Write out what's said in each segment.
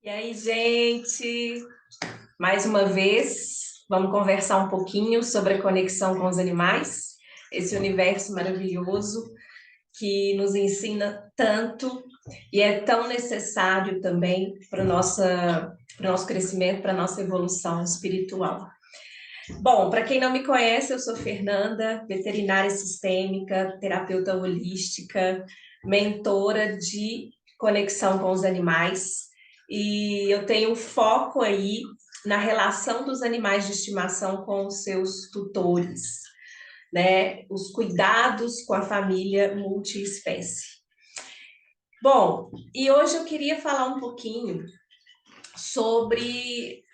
E aí, gente, mais uma vez, vamos conversar um pouquinho sobre a conexão com os animais, esse universo maravilhoso que nos ensina tanto e é tão necessário também para o nosso crescimento, para a nossa evolução espiritual. Bom, para quem não me conhece, eu sou Fernanda, veterinária sistêmica, terapeuta holística, mentora de conexão com os animais, e eu tenho foco aí na relação dos animais de estimação com os seus tutores, né? Os cuidados com a família multiespécie. Bom, e hoje eu queria falar um pouquinho sobre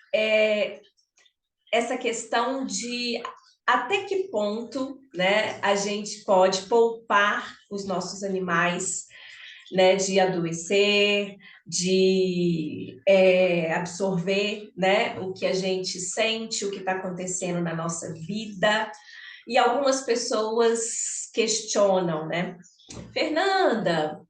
essa questão de até que ponto, né, a gente pode poupar os nossos animais, né, de adoecer, de absorver, né, o que a gente sente, o que está acontecendo na nossa vida. E algumas pessoas questionam, né? Fernanda,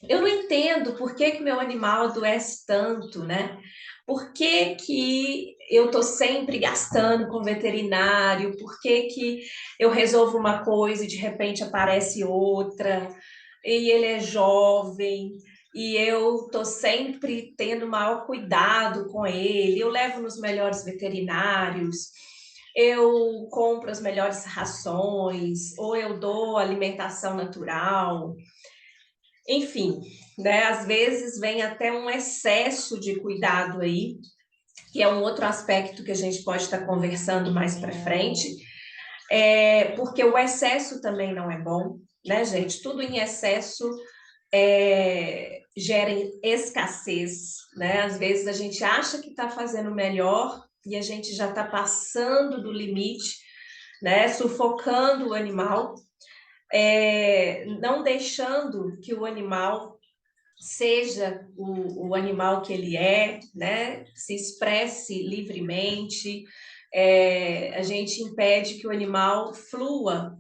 eu não entendo por que que meu animal adoece tanto, né? Por que que eu estou sempre gastando com veterinário? Por que que eu resolvo uma coisa e de repente aparece outra? E ele é jovem, e eu estou sempre tendo maior cuidado com ele, eu levo nos melhores veterinários, eu compro as melhores rações, ou eu dou alimentação natural. Enfim, né? Às vezes vem até um excesso de cuidado aí, que é um outro aspecto que a gente pode estar conversando mais para frente, porque o excesso também não é bom, né, gente? Tudo em excesso gera escassez, né? Às vezes a gente acha que está fazendo melhor e a gente já está passando do limite, né? Sufocando o animal, não deixando que o animal seja o animal que ele é, né? Se expresse livremente, a gente impede que o animal flua,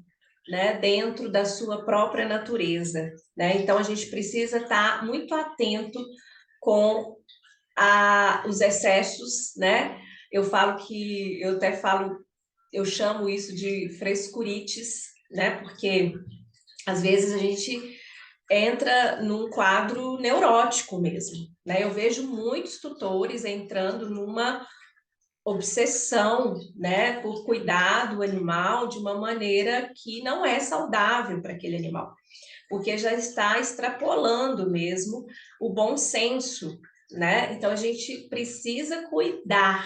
né, dentro da sua própria natureza, né? Então a gente precisa estar muito atento com os excessos, né? Eu chamo isso de frescurites, né? Porque às vezes a gente entra num quadro neurótico mesmo, né? Eu vejo muitos tutores entrando numa obsessão, né, por cuidar do animal de uma maneira que não é saudável para aquele animal, porque já está extrapolando mesmo o bom senso, né? Então a gente precisa cuidar.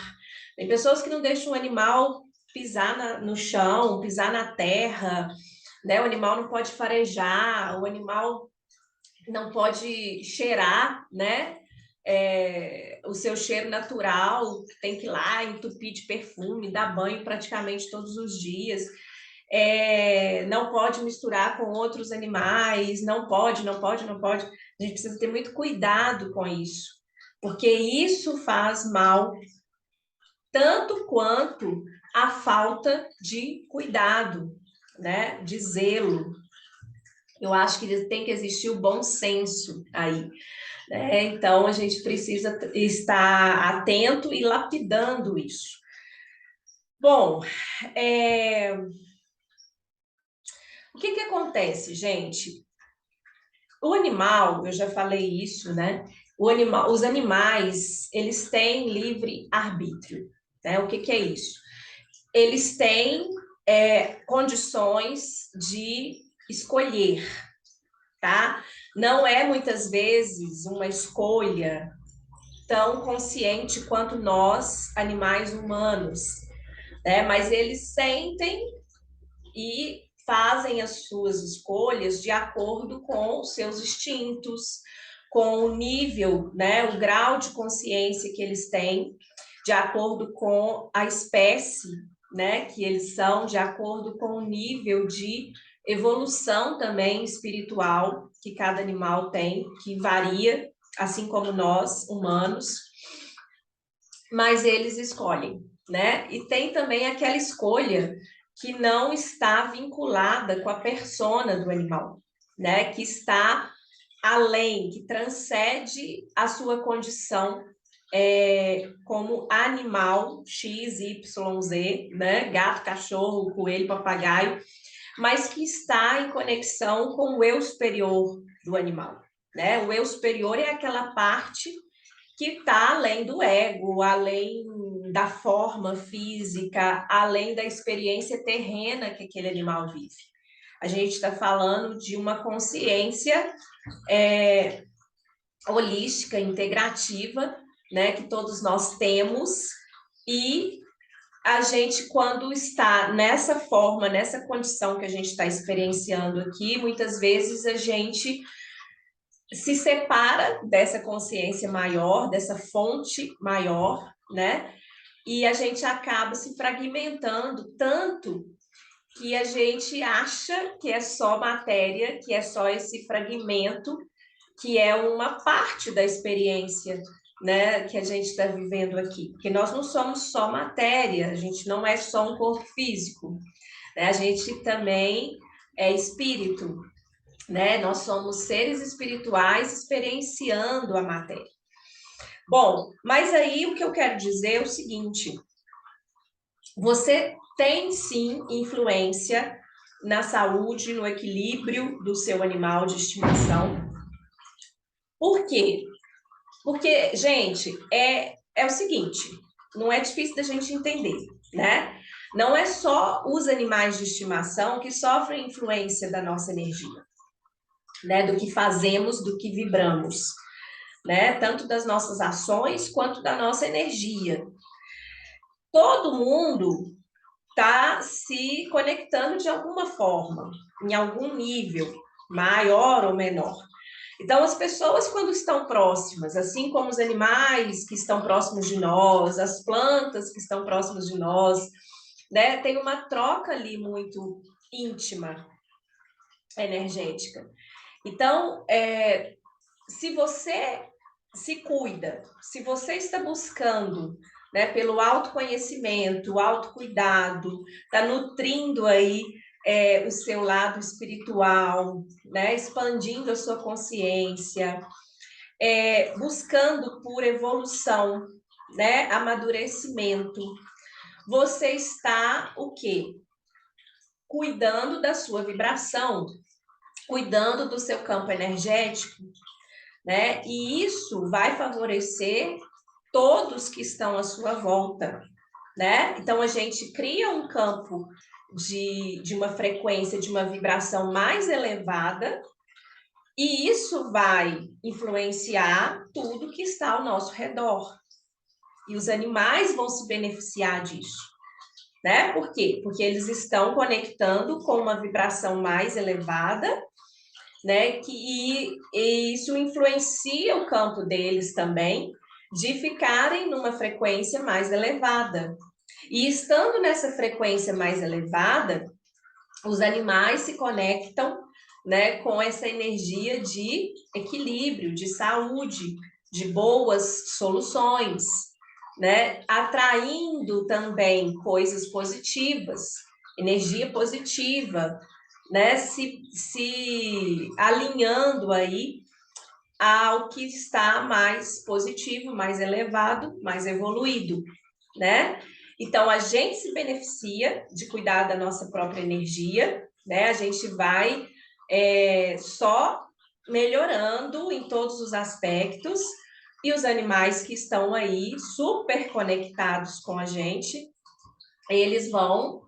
Tem pessoas que não deixam o animal pisar no chão, pisar na terra, né? O animal não pode farejar, o animal não pode cheirar, né? O seu cheiro natural, tem que ir lá entupir de perfume, dar banho praticamente todos os dias, não pode misturar com outros animais, não pode, não pode, não pode. A gente precisa ter muito cuidado com isso, porque isso faz mal tanto quanto a falta de cuidado, né? De zelo. Eu acho que tem que existir o bom senso aí, né? Então, a gente precisa estar atento e lapidando isso. Bom, o que que acontece, gente? O animal, eu já falei isso, né? Os animais, eles têm livre arbítrio, né? O que que é isso? Eles têm condições de escolher, tá? Não é muitas vezes uma escolha tão consciente quanto nós, animais humanos, né? Mas eles sentem e fazem as suas escolhas de acordo com os seus instintos, com o nível, né, o grau de consciência que eles têm, de acordo com a espécie, né, que eles são, de acordo com o nível de evolução também espiritual que cada animal tem, que varia, assim como nós, humanos, mas eles escolhem, né? E tem também aquela escolha que não está vinculada com a persona do animal, né? Que está além, que transcende a sua condição como animal X, Y, Z, né? Gato, cachorro, coelho, papagaio, mas que está em conexão com o eu superior do animal, né? O eu superior é aquela parte que está além do ego, além da forma física, além da experiência terrena que aquele animal vive. A gente está falando de uma consciência holística, integrativa, né, que todos nós temos, e a gente, quando está nessa forma, nessa condição que a gente está experienciando aqui, muitas vezes a gente se separa dessa consciência maior, dessa fonte maior, né? E a gente acaba se fragmentando tanto que a gente acha que é só matéria, que é só esse fragmento, que é uma parte da experiência, né, que a gente está vivendo aqui. Porque nós não somos só matéria, a gente não é só um corpo físico, né? A gente também é espírito, né? Nós somos seres espirituais experienciando a matéria. Bom, mas aí o que eu quero dizer é o seguinte: você tem sim influência na saúde, no equilíbrio do seu animal de estimação. Por quê? Porque, gente, é o seguinte, não é difícil da gente entender, né? Não é só os animais de estimação que sofrem influência da nossa energia, né? Do que fazemos, do que vibramos, né? Tanto das nossas ações quanto da nossa energia. Todo mundo está se conectando de alguma forma, em algum nível, maior ou menor. Então, as pessoas, quando estão próximas, assim como os animais que estão próximos de nós, as plantas que estão próximas de nós, né, tem uma troca ali muito íntima, energética. Então, se você se cuida, se você está buscando, né, pelo autoconhecimento, autocuidado, está nutrindo aí o seu lado espiritual, né, expandindo a sua consciência, buscando por evolução, né, amadurecimento, você está o quê? Cuidando da sua vibração, cuidando do seu campo energético, né? E isso vai favorecer todos que estão à sua volta, né? Então a gente cria um campo de uma frequência, de uma vibração mais elevada, e isso vai influenciar tudo que está ao nosso redor. E os animais vão se beneficiar disso, né? Por quê? Porque eles estão conectando com uma vibração mais elevada, né? E isso influencia o campo deles também, de ficarem numa frequência mais elevada. E estando nessa frequência mais elevada, os animais se conectam, né, com essa energia de equilíbrio, de saúde, de boas soluções, né, atraindo também coisas positivas, energia positiva, né, se alinhando aí ao que está mais positivo, mais elevado, mais evoluído, né? Então, a gente se beneficia de cuidar da nossa própria energia, né? A gente vai só melhorando em todos os aspectos, e os animais que estão aí super conectados com a gente, eles vão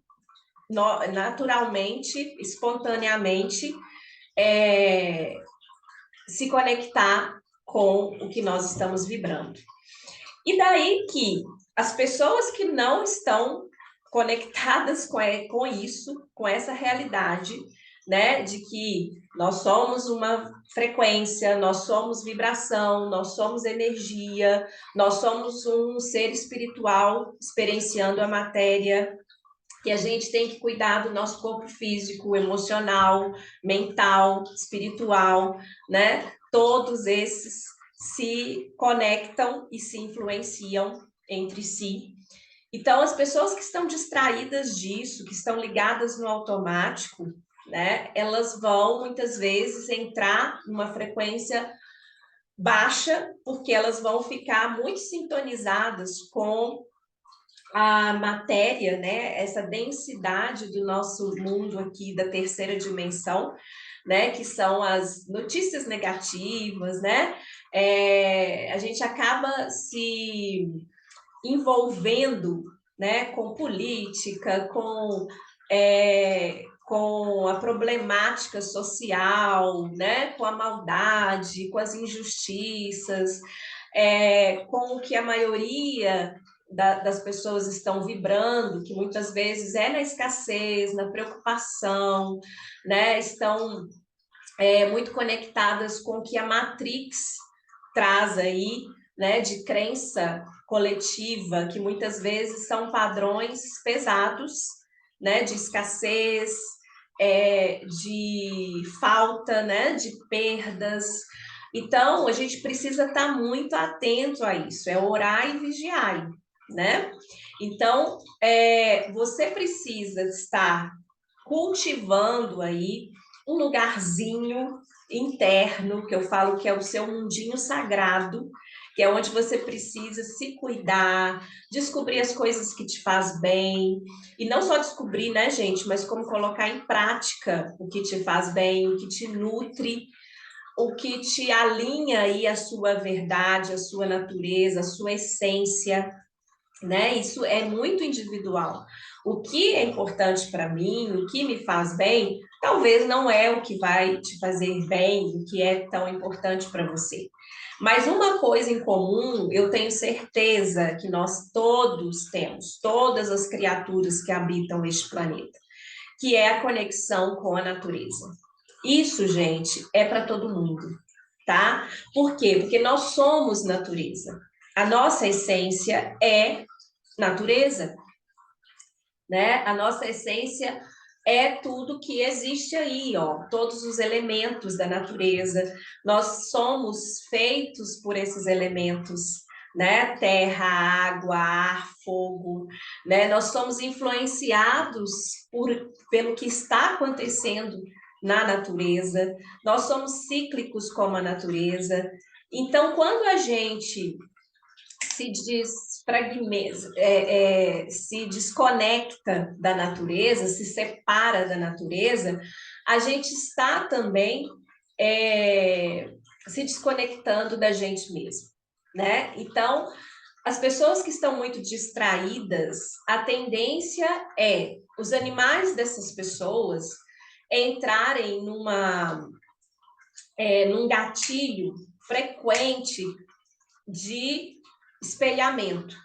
naturalmente, espontaneamente, se conectar com o que nós estamos vibrando. E daí que as pessoas que não estão conectadas com isso, com essa realidade, né, de que nós somos uma frequência, nós somos vibração, nós somos energia, nós somos um ser espiritual experienciando a matéria, que a gente tem que cuidar do nosso corpo físico, emocional, mental, espiritual, né? Todos esses se conectam e se influenciam entre si. Então, as pessoas que estão distraídas disso, que estão ligadas no automático, né? Elas vão, muitas vezes, entrar numa frequência baixa, porque elas vão ficar muito sintonizadas com a matéria, né, essa densidade do nosso mundo aqui da terceira dimensão, né, que são as notícias negativas, né, a gente acaba se envolvendo, né, com política, com a problemática social, né, com a maldade, com as injustiças, com o que a maioria das pessoas estão vibrando, que muitas vezes é na escassez, na preocupação, né, estão muito conectadas com o que a Matrix traz aí, né, de crença coletiva, que muitas vezes são padrões pesados, né, de escassez, de falta, né, de perdas. Então, a gente precisa estar muito atento a isso, é orar e vigiar, né? Então, você precisa estar cultivando aí um lugarzinho interno, que eu falo que é o seu mundinho sagrado, que é onde você precisa se cuidar, descobrir as coisas que te faz bem, e não só descobrir, né, gente, mas como colocar em prática o que te faz bem, o que te nutre, o que te alinha aí a sua verdade, a sua natureza, a sua essência, né? Isso é muito individual. O que é importante para mim, o que me faz bem, talvez não é o que vai te fazer bem, o que é tão importante para você. Mas uma coisa em comum, eu tenho certeza que nós todos temos, todas as criaturas que habitam este planeta, que é a conexão com a natureza. Isso, gente, é para todo mundo, tá? Por quê? Porque nós somos natureza. A nossa essência é natureza, né? A nossa essência é tudo que existe aí, ó, todos os elementos da natureza. Nós somos feitos por esses elementos, né? Terra, água, ar, fogo, né? Nós somos influenciados pelo que está acontecendo na natureza. Nós somos cíclicos como a natureza. Então, quando a gente se desconecta da natureza, se separa da natureza, a gente está também se desconectando da gente mesmo, né? Então, as pessoas que estão muito distraídas, a tendência é os animais dessas pessoas entrarem num gatilho frequente de espelhamento,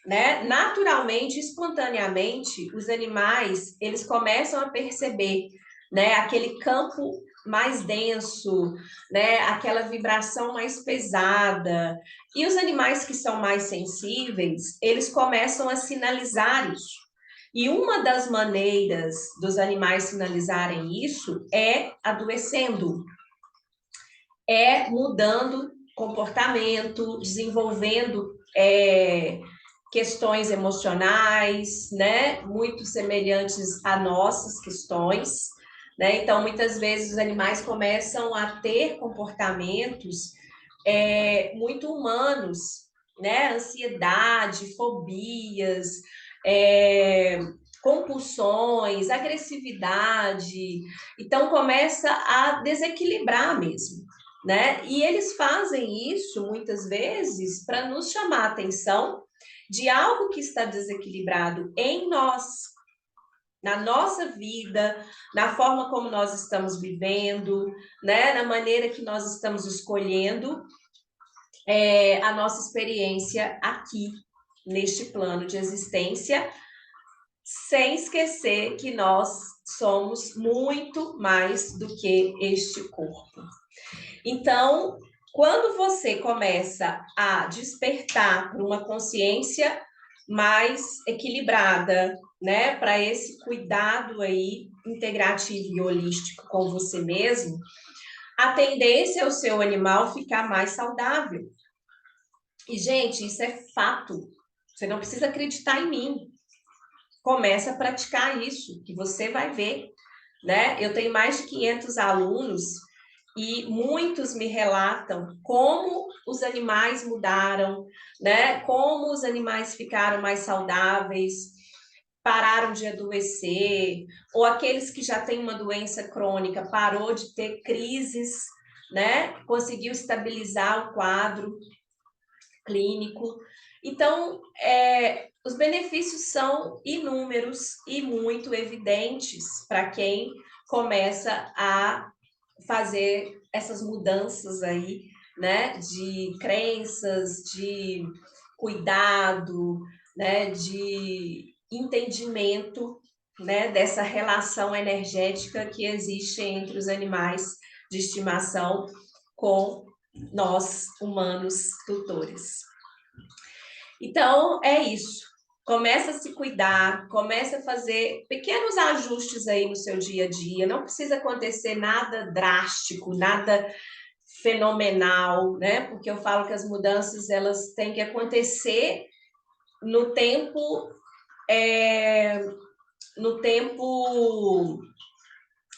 né? Naturalmente, espontaneamente, os animais, eles começam a perceber, né, aquele campo mais denso, né, aquela vibração mais pesada. E os animais que são mais sensíveis, eles começam a sinalizar isso. E uma das maneiras dos animais sinalizarem isso é adoecendo, é mudando comportamento, desenvolvendo questões emocionais, né, muito semelhantes a nossas questões, né? Então, muitas vezes os animais começam a ter comportamentos muito humanos, né? Ansiedade, fobias, compulsões, agressividade. Então, começa a desequilibrar mesmo, né? E eles fazem isso muitas vezes para nos chamar a atenção de algo que está desequilibrado em nós, na nossa vida, na forma como nós estamos vivendo, né? Na maneira que nós estamos escolhendo a nossa experiência aqui, neste plano de existência, sem esquecer que nós somos muito mais do que este corpo. Então, quando você começa a despertar para uma consciência mais equilibrada, né, para esse cuidado aí integrativo e holístico com você mesmo, a tendência é o seu animal ficar mais saudável. E, gente, isso é fato. Você não precisa acreditar em mim. Começa a praticar isso, que você vai ver, né? Eu tenho mais de 500 alunos e muitos me relatam como os animais mudaram, né? Como os animais ficaram mais saudáveis, pararam de adoecer, ou aqueles que já têm uma doença crônica, parou de ter crises, né? Conseguiu estabilizar o quadro clínico. Então, os benefícios são inúmeros e muito evidentes para quem começa a fazer essas mudanças aí, né, de crenças, de cuidado, né, de entendimento, né, dessa relação energética que existe entre os animais de estimação com nós, humanos, tutores. Então, é isso. Começa a se cuidar, começa a fazer pequenos ajustes aí no seu dia a dia. Não precisa acontecer nada drástico, nada fenomenal, né? Porque eu falo que as mudanças elas têm que acontecer no tempo, no tempo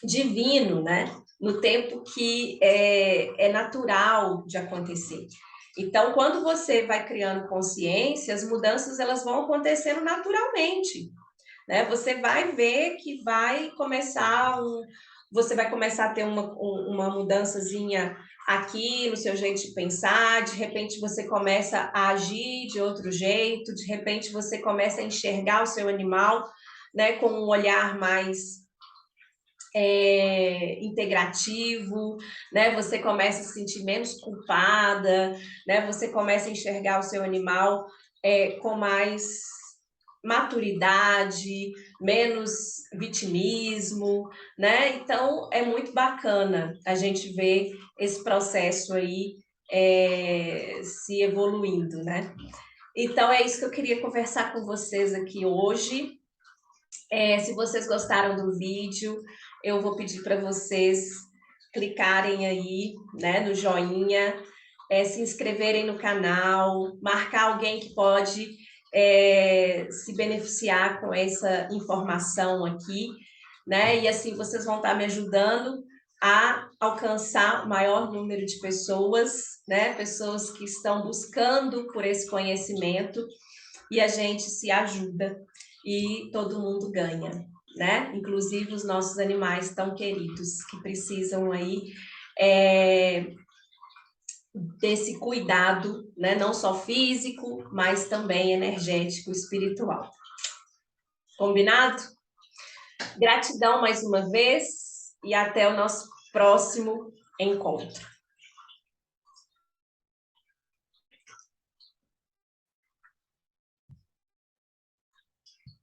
divino, né? No tempo que é natural de acontecer. Então, quando você vai criando consciência, as mudanças elas vão acontecendo naturalmente, né? Você vai ver que você vai começar a ter uma mudançazinha aqui no seu jeito de pensar, de repente você começa a agir de outro jeito, de repente você começa a enxergar o seu animal, né, com um olhar mais integrativo, né? Você começa a se sentir menos culpada, né? Você começa a enxergar o seu animal com mais maturidade, menos vitimismo, né? Então é muito bacana a gente ver esse processo aí se evoluindo, né? Então é isso que eu queria conversar com vocês aqui hoje. Se vocês gostaram do vídeo, eu vou pedir para vocês clicarem aí, né, no joinha, se inscreverem no canal, marcar alguém que pode se beneficiar com essa informação aqui, né? E assim vocês vão estar me ajudando a alcançar o maior número de pessoas, né? Pessoas que estão buscando por esse conhecimento e a gente se ajuda e todo mundo ganha, né? Inclusive os nossos animais tão queridos que precisam aí desse cuidado, né? Não só físico, mas também energético, espiritual. Combinado? Gratidão mais uma vez e até o nosso próximo encontro.